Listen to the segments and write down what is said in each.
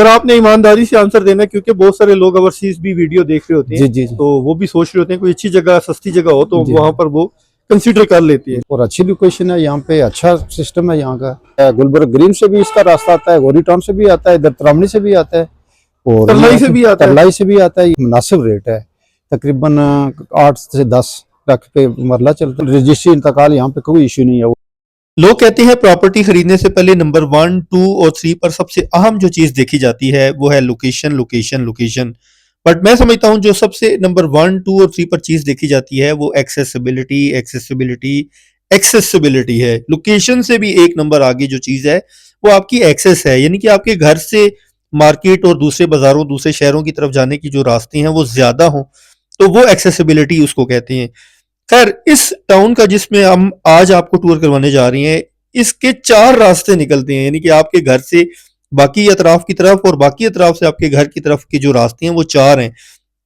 पर आपने ईमानदारी से आंसर देना है, क्योंकि बहुत सारे लोग ओवरसीज भी वीडियो देख रहे होते जी हैं, जी जी तो वो भी सोच रहे होते हैं कोई अच्छी जगह सस्ती जगह हो तो जी। वहां पर वो कंसीडर कर लेते हैं। और अच्छी लोकेशन है यहाँ पे, अच्छा सिस्टम है यहाँ का। गुलबर्ग ग्रीन से भी इसका रास्ता आता है, गोरी टाउन से भी आता है, इधर तरामनी से भी आता है, और ये तरलाई है से कि भी आता है। तरलाई से भी आता है। ये मुनासिब रेट है, तकरीबन 8 से 10 लाख पे मरला चलता है। रजिस्ट्री इंतकाल यहाँ पे कोई इशू नहीं है। लोग कहते हैं प्रॉपर्टी खरीदने से पहले नंबर 1, 2 और 3 पर सबसे अहम जो चीज देखी जाती है वो है लोकेशन, लोकेशन, लोकेशन। बट मैं समझता हूँ जो सबसे नंबर 1, 2 और 3 पर चीज देखी जाती है वो एक्सेसिबिलिटी, एक्सेसिबिलिटी, एक्सेसिबिलिटी है। लोकेशन से भी एक नंबर आगे जो चीज है वो आपकी एक्सेस है, यानी कि आपके घर से मार्केट और दूसरे बाजारों, दूसरे शहरों की तरफ जाने की जो रास्ते हैं वो ज्यादा हों, तो वो एक्सेसिबिलिटी उसको कहते हैं। खैर, इस टाउन का जिसमें हम आज आपको टूर करवाने जा रहे हैं, इसके 4 रास्ते निकलते हैं, यानी कि आपके घर से बाकी अतराफ की तरफ और बाकी अतराफ से आपके घर की तरफ के जो रास्ते हैं वो 4 हैं।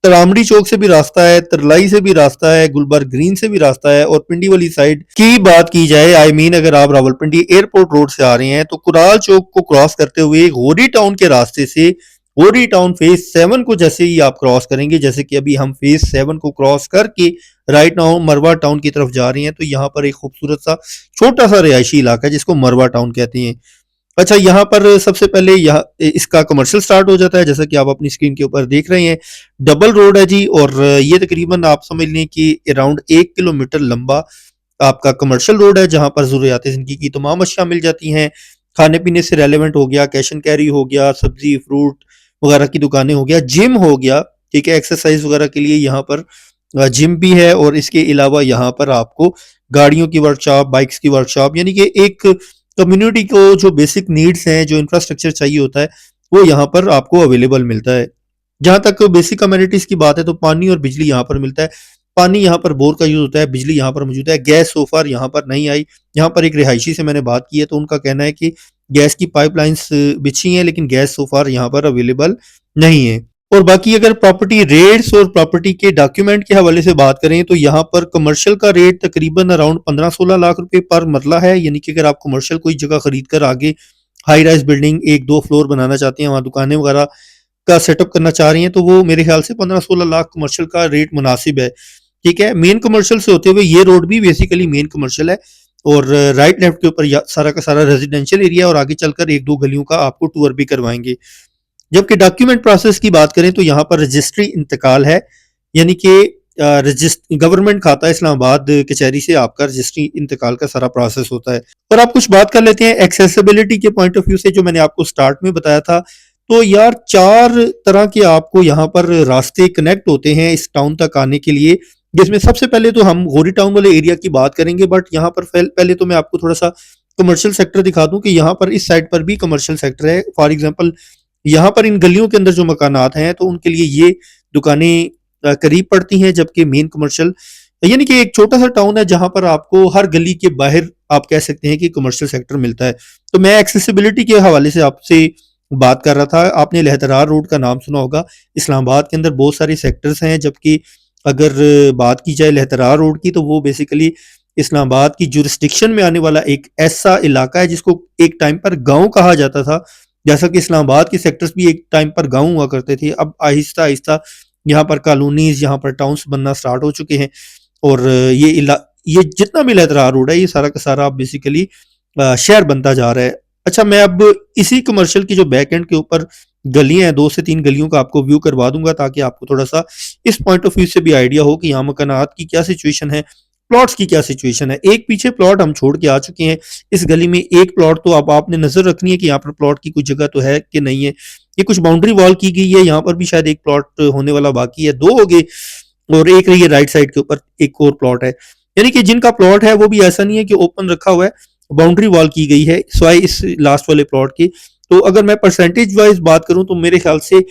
तरामड़ी चौक से भी रास्ता है, तरलाई से भी रास्ता है, गुलबर्ग ग्रीन से भी रास्ता है, और पिंडी वाली साइड की बात की जाए, आई मीन अगर आप रावलपिंडी एयरपोर्ट रोड से आ रहे हैं तो कुराल चौक को क्रॉस करते हुए गोरी टाउन के रास्ते से गोरी टाउन फेज 7 को जैसे ही आप क्रॉस करेंगे, जैसे कि अभी हम फेज 7 को क्रॉस करके राइट नाउ मरवा टाउन की तरफ जा रहे हैं, तो यहाँ पर एक खूबसूरत सा छोटा सा रिहायशी इलाका है जिसको मरवा टाउन कहते हैं। अच्छा, यहाँ पर सबसे पहले यहाँ इसका कमर्शियल स्टार्ट हो जाता है, जैसा कि आप अपनी स्क्रीन के ऊपर देख रहे हैं। डबल रोड है जी, और ये तकरीबन आप समझ लें कि अराउंड 1 किलोमीटर लंबा आपका कमर्शियल रोड है, जहाँ पर ज़रूरियात ज़िंदगी की तमाम अशिया मिल जाती हैं। खाने पीने से रेलेवेंट हो गया, कैश एंड कैरी हो गया, सब्जी फ्रूट वगैरह की दुकानें हो गया, जिम हो गया, ठीक है, एक्सरसाइज वगैरह के लिए यहाँ पर जिम भी है, और इसके अलावा यहाँ पर आपको गाड़ियों की वर्कशॉप, बाइक्स की वर्कशॉप, यानी कि एक कम्युनिटी को जो बेसिक नीड्स हैं, जो इंफ्रास्ट्रक्चर चाहिए होता है, वो यहाँ पर आपको अवेलेबल मिलता है। जहाँ तक बेसिक कम्युनिटीज की बात है तो पानी और बिजली यहाँ पर मिलता है। पानी यहाँ पर बोर का यूज होता है, बिजली यहाँ पर मौजूद है। गैस सो फार यहाँ पर नहीं आई। यहाँ पर एक रिहायशी से मैंने बात की है तो उनका कहना है कि गैस की पाइपलाइंस बिछी हैं, लेकिन गैस सो फार यहाँ पर अवेलेबल नहीं है। और बाकी अगर प्रॉपर्टी रेट्स और प्रॉपर्टी के डॉक्यूमेंट के हवाले से बात करें तो यहाँ पर कमर्शियल का रेट तकरीबन अराउंड 15-16 लाख रुपए पर मरला है, यानी कि अगर आप कमर्शियल कोई जगह खरीद कर आगे हाई राइज बिल्डिंग 1-2 फ्लोर बनाना चाहते हैं, वहाँ दुकानें वगैरह का सेटअप करना चाह रही हैं, तो वो मेरे ख्याल से 15-16 लाख कमर्शियल का रेट मुनासिब है। ठीक है, मेन कमर्शियल से होते हुए ये रोड भी बेसिकली मेन कमर्शियल है, और राइट लेफ्ट के ऊपर सारा का सारा रेजिडेंशियल एरिया, और आगे चलकर 1-2 गलियों का आपको टूर भी करवाएंगे। जबकि डॉक्यूमेंट प्रोसेस की बात करें तो यहाँ पर रजिस्ट्री इंतकाल है, यानी कि गवर्नमेंट खाता इस्लामाबाद कचहरी से आपका रजिस्ट्री इंतकाल का सारा प्रोसेस होता है। और आप कुछ बात कर लेते हैं एक्सेसिबिलिटी के पॉइंट ऑफ व्यू से, जो मैंने आपको स्टार्ट में बताया था। तो यार 4 तरह के आपको यहाँ पर रास्ते कनेक्ट होते हैं इस टाउन तक आने के लिए, जिसमें सबसे पहले तो हम गोरी टाउन वाले एरिया की बात करेंगे, बट यहाँ पर पहले तो मैं आपको थोड़ा सा कमर्शियल सेक्टर दिखा दूं कि यहाँ पर इस साइड पर भी कमर्शियल सेक्टर है। फॉर एग्जांपल यहाँ पर इन गलियों के अंदर जो मकानात हैं तो उनके लिए ये दुकानें करीब पड़ती हैं, जबकि मेन कमर्शियल, यानी कि एक छोटा सा टाउन है जहां पर आपको हर गली के बाहर आप कह सकते हैं कि कमर्शियल सेक्टर मिलता है। तो मैं एक्सेसिबिलिटी के हवाले से आपसे बात कर रहा था। आपने लहतरार रोड का नाम सुना होगा, इस्लामाबाद के अंदर बहुत सारे सेक्टर्स हैं, जबकि अगर बात की जाए लहतरार रोड की तो वो बेसिकली इस्लामाबाद की जुरिस्डिक्शन में आने वाला एक ऐसा इलाका है जिसको एक टाइम पर गांव कहा जाता था। जैसा कि इस्लामाबाद के सेक्टर्स भी एक टाइम पर गांव हुआ करते थे, अब आहिस्ता आहिस्ता यहाँ पर कॉलोनीज, यहाँ पर टाउन्स बनना स्टार्ट हो चुके हैं, और ये जितना भी लहतरार रोड है ये सारा का सारा बेसिकली शहर बनता जा रहा है। अच्छा, मैं अब इसी कमर्शियल की जो बैक एंड के ऊपर गलियां हैं, 2 से 3 गलियों का आपको व्यू करवा दूंगा, ताकि आपको थोड़ा सा इस पॉइंट ऑफ व्यू से भी आइडिया हो कि यहाँ मकानात की क्या सिचुएशन है, प्लॉट्स की क्या सिचुएशन है। एक पीछे प्लॉट हम छोड़ के आ चुके हैं, इस गली में एक प्लॉट तो अब आपने नजर रखनी है कि यहाँ पर प्लॉट की कुछ जगह तो है कि नहीं है। ये कुछ बाउंड्री वॉल की गई है, यहाँ पर भी शायद एक प्लॉट होने वाला बाकी है, 2 हो गए, और एक रही है राइट साइड के ऊपर एक और प्लॉट है। यानी कि जिनका प्लॉट है वो भी ऐसा नहीं है कि ओपन रखा हुआ है, बाउंड्री वॉल की गई है स्वाई इस लास्ट वाले प्लॉट की। तो अगर मैं परसेंटेज वाइज बात करूं तो मेरे ख्याल से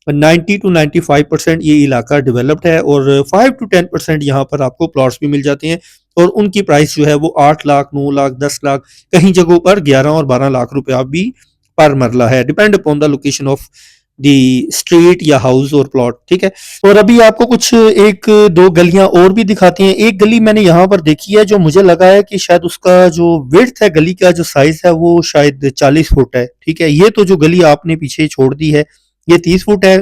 90 to 95% ये इलाका डेवलप्ड है, और 5 to 10% यहाँ पर आपको प्लॉट्स भी मिल जाते हैं, और उनकी प्राइस जो है वो 8 लाख, 9 लाख, 10 लाख, कहीं जगहों पर 11 और 12 लाख रुपया भी पर मरला है, depend upon the location of the street या हाउस और प्लॉट, ठीक है। और अभी आपको कुछ एक दो गलियां और भी दिखाती हैं। एक गली मैंने यहाँ पर देखी है जो मुझे लगा है कि शायद उसका जो विड्थ है, गली का जो साइज है वो शायद 40 फुट है, ठीक है। ये तो जो गली आपने पीछे छोड़ दी है ये 30 फुट है,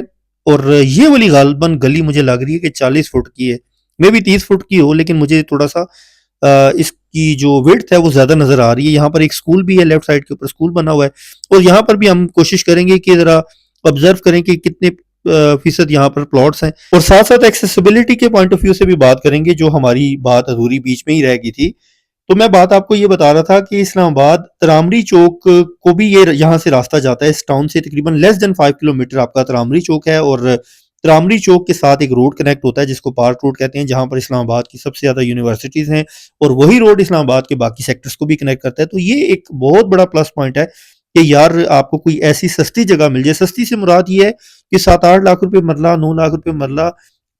और ये वाली गालबन गली मुझे लग रही है कि 40 फुट की है। मे भी 30 फुट की हो, लेकिन मुझे थोड़ा सा इसकी जो विड्थ है वो ज्यादा नजर आ रही है। यहाँ पर एक स्कूल भी है, लेफ्ट साइड के ऊपर स्कूल बना हुआ है। और यहाँ पर भी हम कोशिश करेंगे कि जरा ऑब्जर्व करें कि कितने फीसद यहाँ पर प्लॉट्स हैं, और साथ साथ एक्सेसिबिलिटी के पॉइंट ऑफ व्यू से भी बात करेंगे, जो हमारी बात अधूरी बीच में ही रह गई थी। तो मैं बात आपको ये बता रहा था कि इस्लामाबाद तरामरी चौक को भी ये यहाँ से रास्ता जाता है। इस टाउन से तकरीबन लेस देन 5 किलोमीटर आपका तरामरी चौक है, और तरामरी चौक के साथ एक रोड कनेक्ट होता है जिसको पार्क रोड कहते हैं, जहाँ पर इस्लामाबाद की सबसे ज़्यादा यूनिवर्सिटीज़ हैं, और वही रोड इस्लामाबाद के बाकी सेक्टर्स को भी कनेक्ट करता है। तो ये एक बहुत बड़ा प्लस पॉइंट है कि यार आपको कोई ऐसी सस्ती जगह मिल जाए। सस्ती से मुराद ये है कि 7-8 लाख रुपए मरला, 9 लाख रुपए मरला,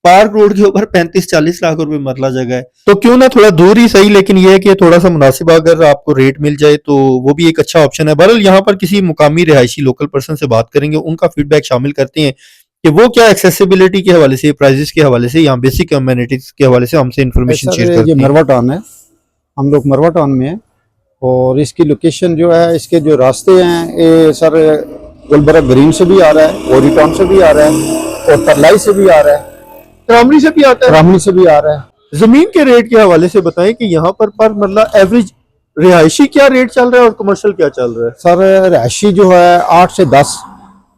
पार्क रोड के ऊपर 35-40 लाख रुपए मरला जगह है। तो क्यों ना थोड़ा दूर ही सही, लेकिन ये है कि थोड़ा सा मुनासिब अगर आपको रेट मिल जाए तो वो भी एक अच्छा ऑप्शन है। बहरहाल यहाँ पर किसी मुकामी रिहायशी लोकल पर्सन से बात करेंगे, उनका फीडबैक शामिल करते हैं कि वो क्या एक्सेसिबिलिटी के हवाले से, प्राइजेस के हवाले से, या बेसिक कम्युनिटीज के हवाले से हमसे इन्फॉर्मेशन शेयर सर करते ये हैं। मरवा टाउन है, हम लोग मरवा टाउन में हैं। और इसकी लोकेशन जो है, इसके जो रास्ते हैं ये सर गुलबर्ग ग्रीन से भी आ रहा है, गोरी टाउन से भी आ रहा है, और तरलाई से भी आ रहा है, तरामरी से भी आता है। रामनी से भी आ रहा है। जमीन के रेट के हवाले से बताएं कि यहाँ पर मतलब एवरेज रिहायशी क्या रेट चल रहा है और कमर्शियल क्या चल रहा है। सर रहायशी जो है 8 से 10,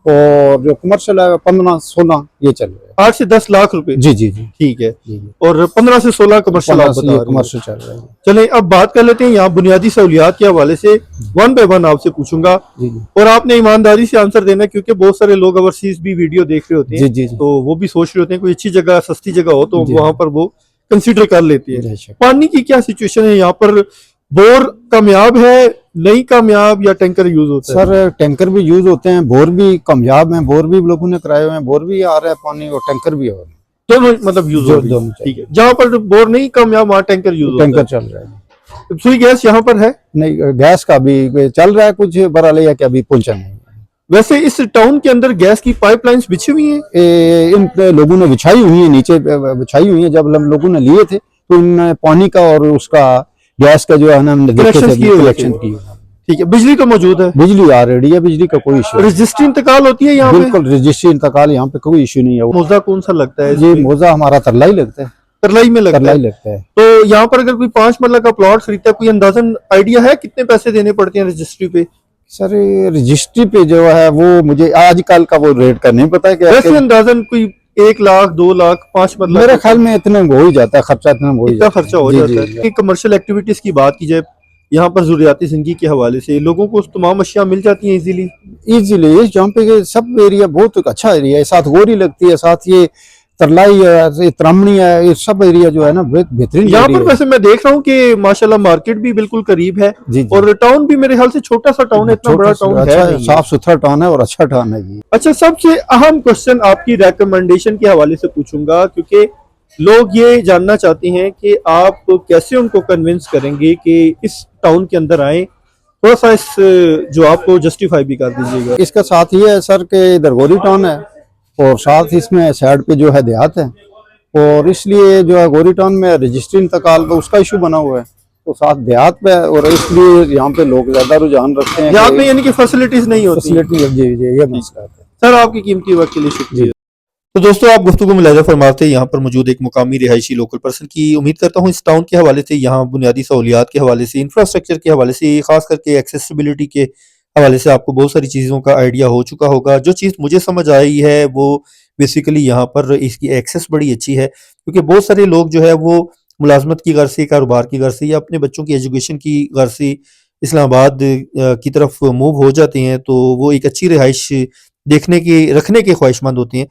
और जो कमर्शियल है 15-16 ये चल रहा है। 8 से 10 लाख रुपए, जी जी जी ठीक है। जी जी। और 15 से 16 कमर्शियल आप 15 से बता ये रहे हैं। कमर्शियल चल रहा है। चलें अब बात कर लेते हैं यहाँ बुनियादी सहूलियात के हवाले से। वन बाय वन आपसे पूछूंगा, जी जी और आपने ईमानदारी से आंसर देना है, क्योंकि बहुत सारे लोग ओवरसीज भी वीडियो देख रहे होते जी हैं, जी जी तो वो भी सोच रहे होते हैं कोई अच्छी जगह, सस्ती जगह हो तो जी। वहां पर वो कंसीडर कर लेते हैं। जय श्री- पानी की क्या सिचुएशन है यहाँ पर? बोर कामयाब है, नहीं कामयाब, या टैंकर यूज होता है? सर टैंकर भी यूज होते हैं, बोर भी कामयाब हैं, बोर भी लोगों ने कराए हुए हैं, बोर भी आ रहा है पानी, और टैंकर भी आ रहा है। दोनों मतलब यूज हो रही है, दोनों ठीक है। जहाँ पर बोर नहीं कामयाब वहाँ टैंकर यूज होता टैंकर चल रहा है। है। सुई गैस यहाँ पर है? नहीं, गैस का भी चल रहा है कुछ, बरहाल है कि अभी पहुंचा नहीं है। वैसे इस टाउन के अंदर गैस की पाइपलाइंस बिछी हुई हैं? इन लोगों ने बिछाई हुई है, नीचे बिछाई हुई है। जब हम लोगों ने लिए थे तो इन पानी का और उसका गैस का जो है ना, हमने देखे Connections थे, किए हुए थे। कलेक्शन किए। ठीक है, बिजली तो मौजूद है, बिजली आ रही है, बिजली का कोई इशू नहीं। रजिस्ट्री इंतकाल होती है यहाँ पे? बिल्कुल रजिस्ट्री इंतकाल यहाँ पे कोई इशू नहीं है। मौजा कौन सा लगता है ये इसमें? मौजा हमारा तरलाई लगता है, करलाई में लगता तरलाई है। लगता है। तो यहाँ पर अगर कोई 5 मरला का प्लॉट खरीदता है, कोई अंदाजन आइडिया है कितने पैसे देने पड़ते हैं रजिस्ट्री पे? सर रजिस्ट्री पे जो है वो मुझे आजकल का वो रेट का नहीं पता है वैसे कि अंदाजन कोई 1 लाख 2 लाख 5 मरला मेरे ख्याल में इतने हो ही जाता है, खर्चा इतना हो ही इतना जाता है। खर्चा हो जी, जाता जी, है। कमर्शियल एक्टिविटीज की बात की जाए, यहाँ पर जरूरियाती जिंदगी के हवाले से लोगों को तमाम अशिया मिल जाती हैं इजीली? इजीली जहाँ पे ये सब एरिया बहुत अच्छा एरिया है, साथ गोरी लगती है, साथ ये तरलाई है, ये त्रामणी है, ये सब एरिया जो है ना बेहतरीन यहाँ एरिया पर है। वैसे मैं देख रहा हूँ कि माशाल्लाह मार्केट भी बिल्कुल करीब है, जी जी। और टाउन भी मेरे ख्याल से छोटा सा टाउन है, इतना बड़ा टाउन है अच्छा नहीं है। साफ सुथरा टाउन है और अच्छा टाउन है जी। अच्छा, सबसे अहम क्वेश्चन आपकी रेकमेंडेशन के हवाले से पूछूंगा, क्योंकि लोग ये जानना चाहते हैं कि आप कैसे उनको कन्विंस करेंगे कि इस टाउन के अंदर आए। थोड़ा सा इस जवाब को जस्टिफाई भी कर दीजिएगा। इसका साथ ये है सर कि इधर गोरी टाउन है, और साथ इसमें साइड पे जो है देहात है, और इसलिए जो है गोरी टाउन में रजिस्ट्री इंतकाल का उसका इशू बना हुआ है, तो साथ देहात पे है, और इसलिए यहाँ पे लोग ज्यादा रुझान रखते हैं। यहाँ पे यानी कि फैसिलिटीज नहीं होती? फैसिलिटी जी जी ये मसला है। सर आपकी कीमती वक्त के लिए शुक्रिया। तो दोस्तों, आप गुफ्तगू में मुलाहिजा फरमाते हैं यहाँ पर मौजूद एक मुकामी रिहायशी लोकल पर्सन की। उम्मीद करता हूँ इस टाउन के हवाले से, यहाँ बुनियादी सहूलियात के हवाले से, इंफ्रास्ट्रक्चर के हवाले से, खास करके एक्सेसिबिलिटी के हवाले से आपको बहुत सारी चीज़ों का आइडिया हो चुका होगा। जो चीज़ मुझे समझ आई है वो बेसिकली यहाँ पर इसकी एक्सेस बड़ी अच्छी है, क्योंकि बहुत सारे लोग जो है वो मुलाजमत की गर्ज से, कारोबार की गर्ज से, या अपने बच्चों की एजुकेशन की गर्ज से इस्लामाबाद की तरफ मूव हो जाते हैं, तो वो एक अच्छी रिहाइश देखने की, रखने के ख्वाहिशमंद होते हैं।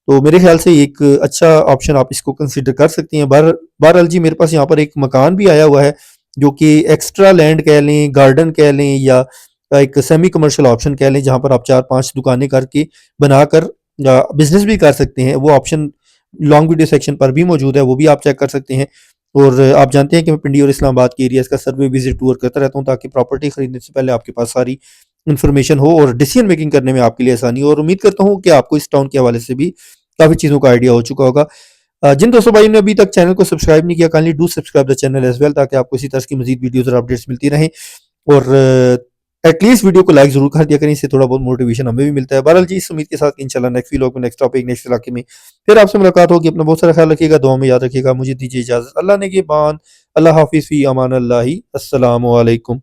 तो मेरे ख्याल से एक अच्छा ऑप्शन आप इसको कंसिडर कर सकती हैं। बहरहाल जी, मेरे पास यहाँ पर एक मकान भी आया हुआ है जो कि एक्स्ट्रा लैंड कह लें, गार्डन कह लें, या एक सेमी कमर्शियल ऑप्शन कह लें, जहाँ पर आप 4-5 दुकानें करके बनाकर बिजनेस भी कर सकते हैं। वो ऑप्शन लॉन्ग वीडियो सेक्शन पर भी मौजूद है, वो भी आप चेक कर सकते हैं। और आप जानते हैं कि मैं पिंडी और इस्लामाबाद के एरियाज़ का सर्वे विजिट टूर करता रहता हूँ, ताकि प्रॉपर्टी खरीदने से पहले आपके पास सारी इन्फॉर्मेशन हो और डिसीजन मेकिंग करने में आपके लिए आसानी हो। और उम्मीद करता हूँ कि आपको इस टाउन के हवाले से भी काफ़ी चीज़ों का आइडिया हो चुका होगा। जिन दोस्तों भाई ने अभी तक चैनल को सब्सक्राइब नहीं किया, kindly do subscribe the channel as well, ताकि आपको इसी तरह की मज़ीद वीडियोज़ और अपडेट्स मिलती रहें। और एटलीस्ट वीडियो को लाइक ज़रूर कर दिया करें, इससे थोड़ा बहुत मोटिवेशन हमें भी मिलता है। बहरहाल जी, इस उम्मीद के साथ कि इंशाल्लाह नेक्स्ट व्लॉग में, नेक्स्ट टॉपिक, नेक्स्ट इलाके में फिर आपसे मुलाकात होगी। अपना बहुत सारा ख्याल रखिएगा, दुआ में याद रखिएगा। मुझे दीजिए इजाज़त। अल्लाह ने के बाद, अल्लाह हाफ़िज़ फ़ी अमान अल्लाहि। अस्सलामु अलैकुम।